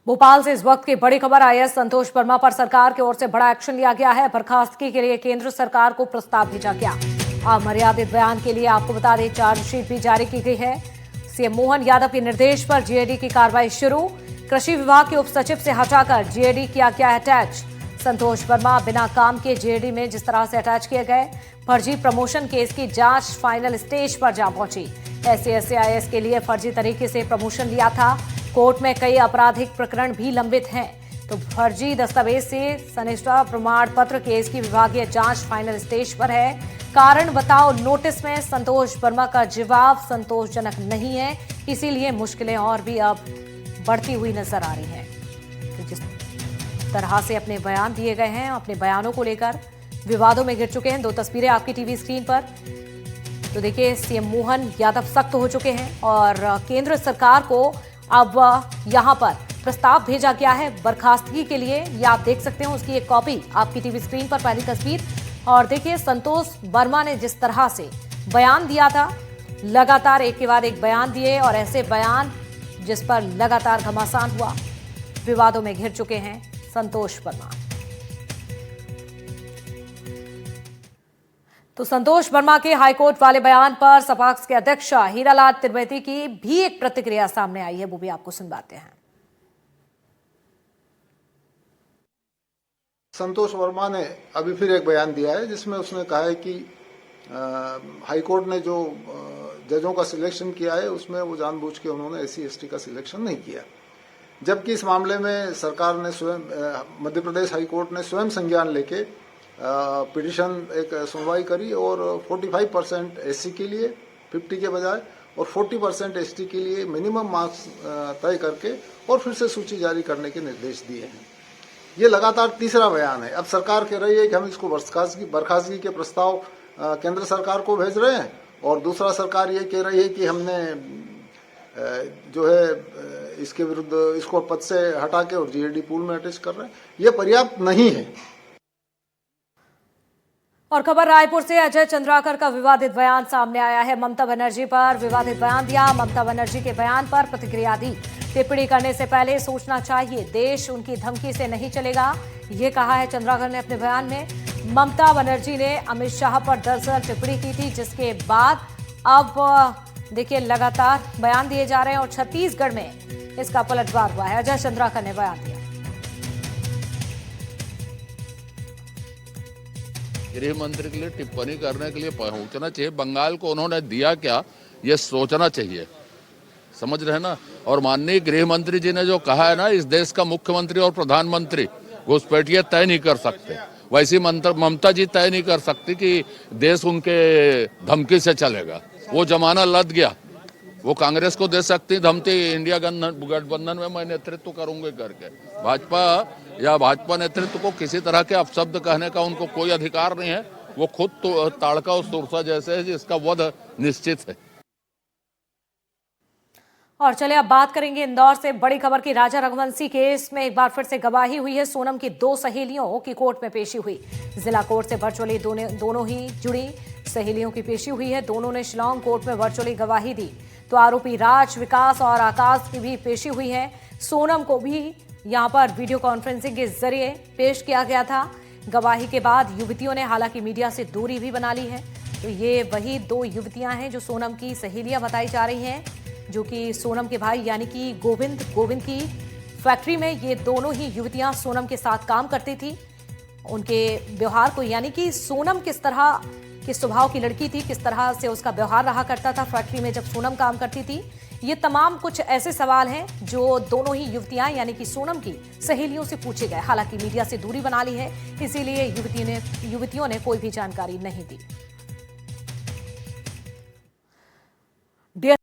भोपाल से इस वक्त की बड़ी खबर आई है। संतोष वर्मा पर सरकार की ओर से बड़ा एक्शन लिया गया है। बर्खास्तगी के लिए केंद्र सरकार को प्रस्ताव भेजा गया। अमर्यादित बयान के लिए आपको बता दें चार्जशीट भी जारी की गई है। सीएम मोहन यादव के निर्देश पर जीएडी की कार्रवाई शुरू। कृषि विभाग के उप सचिव से हटाकर जीएडी किया गया अटैच। संतोष वर्मा बिना काम के जीएडी में जिस तरह से अटैच किए गए। फर्जी प्रमोशन केस की जांच फाइनल स्टेज पर जा पहुंची। SAIS के लिए फर्जी तरीके से प्रमोशन लिया था। कोर्ट में कई आपराधिक प्रकरण भी लंबित हैं। तो फर्जी दस्तावेज से सनिष्ठा प्रमाण पत्र केस की विभागीय जांच फाइनल स्टेज पर है। कारण बताओ नोटिस में संतोष वर्मा का जवाब संतोषजनक नहीं है, इसीलिए मुश्किलें और भी अब बढ़ती हुई नजर आ रही हैं। तो जिस तरह से अपने बयान दिए गए हैं, अपने बयानों को लेकर विवादों में घिर चुके हैं। दो तस्वीरें आपकी टीवी स्क्रीन पर। तो देखिए सीएम मोहन यादव सख्त हो चुके हैं और केंद्र सरकार को अब यहां पर प्रस्ताव भेजा गया है बर्खास्तगी के लिए। ये आप देख सकते हैं, उसकी एक कॉपी आपकी टीवी स्क्रीन पर, पहली तस्वीर। और देखिए संतोष वर्मा ने जिस तरह से बयान दिया था, लगातार एक के बाद एक बयान दिए और ऐसे बयान जिस पर लगातार घमासान हुआ। विवादों में घिर चुके हैं संतोष वर्मा। तो संतोष वर्मा के हाईकोर्ट वाले बयान पर सपाक्स के अध्यक्ष हीरालाल त्रिवेदी की भी एक प्रतिक्रिया सामने आई है, वो भी आपको सुनवाते हैं। संतोष वर्मा ने अभी फिर एक बयान दिया है जिसमें उसने कहा है कि हाईकोर्ट ने जो जजों का सिलेक्शन किया है उसमें वो जानबूझ के उन्होंने SC/ST का सिलेक्शन नहीं किया, जबकि इस मामले में सरकार ने स्वयं, मध्य प्रदेश हाईकोर्ट ने स्वयं संज्ञान लेके पिटिशन एक सुनवाई करी और 45% SC के लिए 50 के बजाय और 40% ST के लिए मिनिमम मार्क्स तय करके और फिर से सूची जारी करने के निर्देश दिए हैं। ये लगातार तीसरा बयान है। अब सरकार कह रही है कि हम इसको बर्खास्तगी के प्रस्ताव केंद्र सरकार को भेज रहे हैं और दूसरा सरकार ये कह रही है कि हमने जो है इसके विरुद्ध इसको पद से हटा के और GAD पूल में अटैच कर रहे हैं। ये पर्याप्त नहीं है। और खबर रायपुर से, अजय चंद्राकर का विवादित बयान सामने आया है। ममता बनर्जी पर विवादित बयान दिया। ममता बनर्जी के बयान पर प्रतिक्रिया दी। टिप्पणी करने से पहले सोचना चाहिए, देश उनकी धमकी से नहीं चलेगा, ये कहा है चंद्राकर ने अपने बयान में। ममता बनर्जी ने अमित शाह पर दरअसल टिप्पणी की थी, जिसके बाद अब देखिए लगातार बयान दिए जा रहे हैं और छत्तीसगढ़ में इसका पलटवार हुआ है। अजय चंद्राकर ने बयान दिया। गृह मंत्री के लिए टिप्पणी करने के लिए पहुंचना चाहिए। बंगाल को उन्होंने दिया क्या, ये सोचना चाहिए, समझ रहे ना। और माननीय गृह मंत्री जी ने जो कहा है ना, इस देश का मुख्यमंत्री और प्रधानमंत्री घुसपैठिए तय नहीं कर सकते, वैसी ममता जी तय नहीं कर सकती कि देश उनके धमकी से चलेगा। वो जमाना लद गया। वो कांग्रेस को दे सकती धमकी, इंडिया गठबंधन में मैं नेतृत्व करूंगी करके। भाजपा नेतृत्व को किसी तरह के अपशब्द कहने का उनको कोई अधिकार नहीं है। वो खुद तो ताड़का और सुरसा जैसे है जिसका वध निश्चित है। और चले अब बात करेंगे इंदौर से बड़ी खबर की। राजा रघुवंशी केस में एक बार फिर से गवाही हुई है। सोनम की 2 सहेलियों की कोर्ट में पेशी हुई। जिला कोर्ट से वर्चुअली दोनों ही जुड़ी सहेलियों की पेशी हुई है। दोनों ने शिलांग कोर्ट में वर्चुअली गवाही दी। तो आरोपी राज, विकास और आकाश की भी पेशी हुई है। सोनम को भी यहां पर वीडियो कॉन्फ्रेंसिंग के जरिए पेश किया गया था। गवाही के बाद युवतियों ने हालांकि मीडिया से दूरी भी बना ली है। तो ये वही 2 युवतियां हैं जो सोनम की सहेलियां बताई जा रही हैं, जो कि सोनम के भाई यानी कि गोविंद की फैक्ट्री में ये दोनों ही युवतियां सोनम के साथ काम करती थी। उनके व्यवहार को, यानी कि सोनम किस तरह के स्वभाव की लड़की थी, किस तरह से उसका व्यवहार रहा करता था फैक्ट्री में जब सोनम काम करती थी, ये तमाम कुछ ऐसे सवाल हैं जो दोनों ही युवतियां यानी कि सोनम की सहेलियों से पूछे गए। हालांकि मीडिया से दूरी बना ली है, इसीलिए युवतियों ने कोई भी जानकारी नहीं दी।